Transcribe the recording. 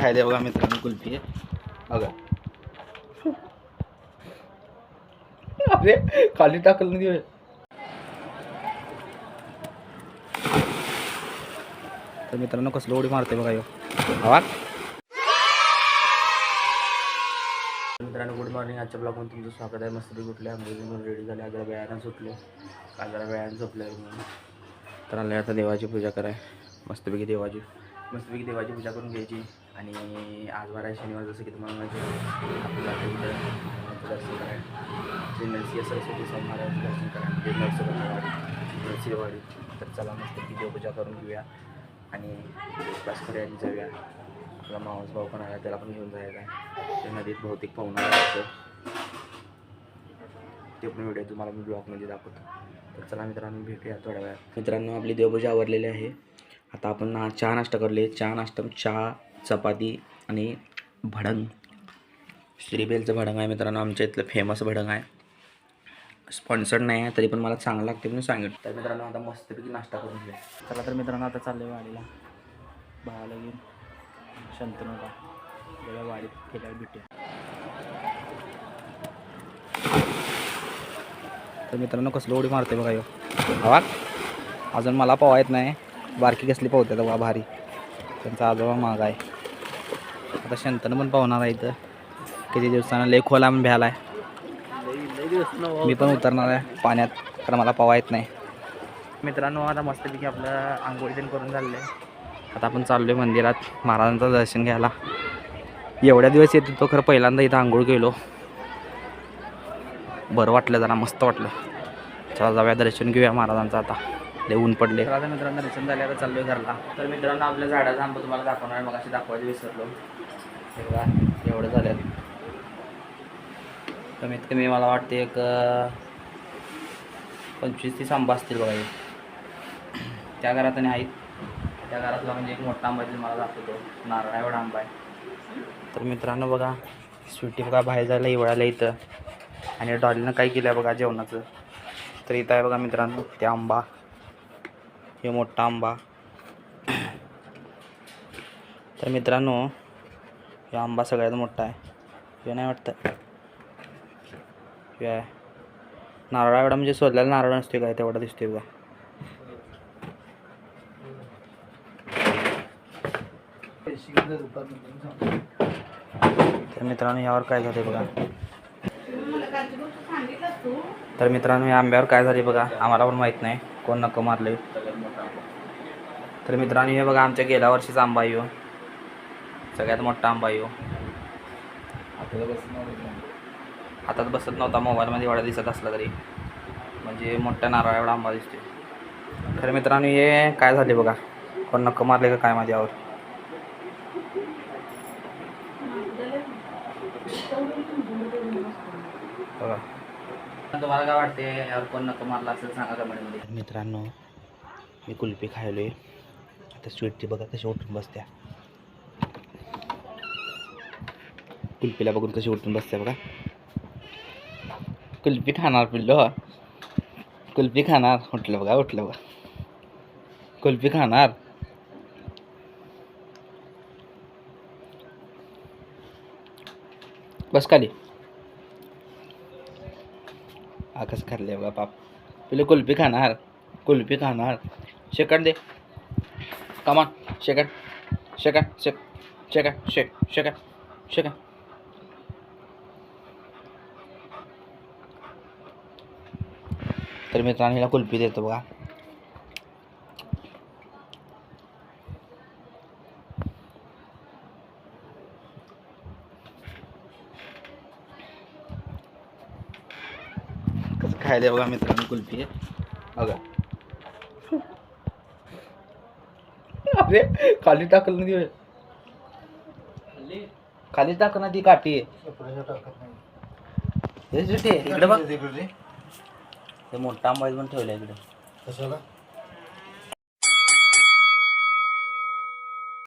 खायला बघा मित्रांनो कुल्फी बघा. अरे खाली टाकलं नाही. तर मित्रांनो कसलं उडी मारते बघा ह्यो आवाज. मित्रांनो गुड मॉर्निंग. आजच्या ब्लॉगमध्ये तुमचं स्वागत आहे. मस्तपैकी कुठल्या आंघोळीतून रेडी झाले. आज जरा वेळानं सुटले, काल जरा वेळानं झोपले म्हणून. तर आले आता देवाची पूजा कराय. मस्तपैकी देवाची पूजा करून घ्यायची. आणि आज वार आहे शनिवार, जसं की तुम्हाला माहिती आहे. आपलं दर्शन कराय श्री नरसिंह सरस्वती स्वामी महाराजांचं दर्शन कराय नरसिंहवाडी. तर चला मस्तपैकी देवपूजा करून घेऊया आणि ब्रेकफास्ट करूया आणि जाऊया. आपला मावस भाऊ पण आला, त्याला पण घेऊन जायचं आहे. ते नदीत बहुतेक पाहुणा असतं, ते पण व्हिडिओ तुम्हाला मी ब्लॉगमध्ये दाखवतो. तर चला मित्रांनो भेटूया थोड्या वेळात. मित्रांनो आपली देवपूजा आवरलेली आहे. आता आपण चहा नाश्ता करले. चहा चपाती आणि भडंग. श्रीबेलचं भडंग आहे मित्रांनो, आमच्या इथलं फेमस भडंग आहे. स्पॉन्सर्ड नाही आहे तरी पण मला चांगलं लागते म्हणून सांगितलं. तर मित्रांनो आता मस्तपैकी नाश्ता करून घेऊया. चला तर मित्रांनो आता चाललं आहे वाडीला. भावाला घेऊन शंतनूला गेल्या वाडीत गेल्यावर भेटूया. तर मित्रांनो कसलं उडी मारते बघा ह्यो आवाज. अजून मला पोवा येत नाही. बारकी कसली पोहते बघा भारी. त्यांचा आजोबा माग आहे. आता शंतनू पण पाहणार आहे इथं. किती दिवसानं लय खोला म्हणून भ्याला आहे. मी पण उतरणार आहे पाण्यात, कारण मला पोवा येत नाही. मित्रांनो आता मस्तपैकी आपलं आंघोळी पण करून झालेलं आहे. आता आपण चाललो आहे मंदिरात महाराजांचं दर्शन घ्यायला. एवढ्या दिवस येत होतो, खरं पहिल्यांदा इथं आंघोळ केलो. बरं वाटलं, जरा मस्त वाटलं. चला जाऊया दर्शन घेऊया महाराजांचं. आता लय ऊन पडले. आता मित्रांनो दर्शन झाले, आता चाललो आहे घरला. तर मित्रांनो आपल्या झाडाचा आंबा तुम्हाला दाखवणार आहे. मग अशी दाखवायचं विसरलो. एवढं झालं. कमीत कमी मला वाटते एक 25-30 आंबा असतील बघा. त्या घरात आणि आहेत. त्या घरातला म्हणजे एक मोठा आंबा मला दाखवतो. नारळ एवढा आंबा आहे. तर मित्रांनो बघा स्वीटी बघा बाहेर जायला हिवाळ्याला इथं. आणि डॉलीनं काय केलं आहे बघा जेवणाचं. तर इथं आहे बघा मित्रांनो ते आंबा, हे मोठा आंबा. तर मित्रांनो हे आंबा सगळ्यात मोठा आहे. हे नाही वाटतं हे आहे नारळ एवढा, म्हणजे सोडलेला नारळ नसते काय तेवढा दिसतोय बघा. तर मित्रांनो यावर काय झाले बघा. तर मित्रांनो या आंब्यावर काय झाले बघा, आम्हाला पण माहीत नाही. कोण नक्क मारले. तर मित्रांनो हे बघा आमच्या गेल्या वर्षीचा आंबा येऊ, सगळ्यात मोठा आंबा येऊ. हातात बसत नव्हता, मोबाईलमध्ये एवढा दिसत असला तरी, म्हणजे मोठ्या नारळ एवढा आंबा दिसतोय. खरं मित्रांनो हे काय झाले बघा, कोण नक्क मारले का काय माझ्यावर. बघा तुम्हाला काय वाटते यावर कोण नक्क मारला असेल सांगा कमेंटमध्ये. मित्रांनो मी कुल्फी खायलोय. आता स्वीटची बघा कशी उठून बसत्या. कुल्फीला बघून कशी उठून बसते बघा. कुल्फी खाणार पिल्लो, कुल्फी खाणार. उठलं बघा. कुल्फी खाणार. बस खाली. कसं खाल्ले बघा पाप. पिल्लो कुल्फी खाणार. शेकट दे. कमान शेकट. तर मित्रांनो हिला कुल्फी देतो बघा. कसं खायला बघा मित्रांनो कुल्फी बघा. अरे खाली टाकलं नाही, खाली टाक ना ती काठी. इकडे बघ, ते मोठा आंबा पण ठेवला इकडे.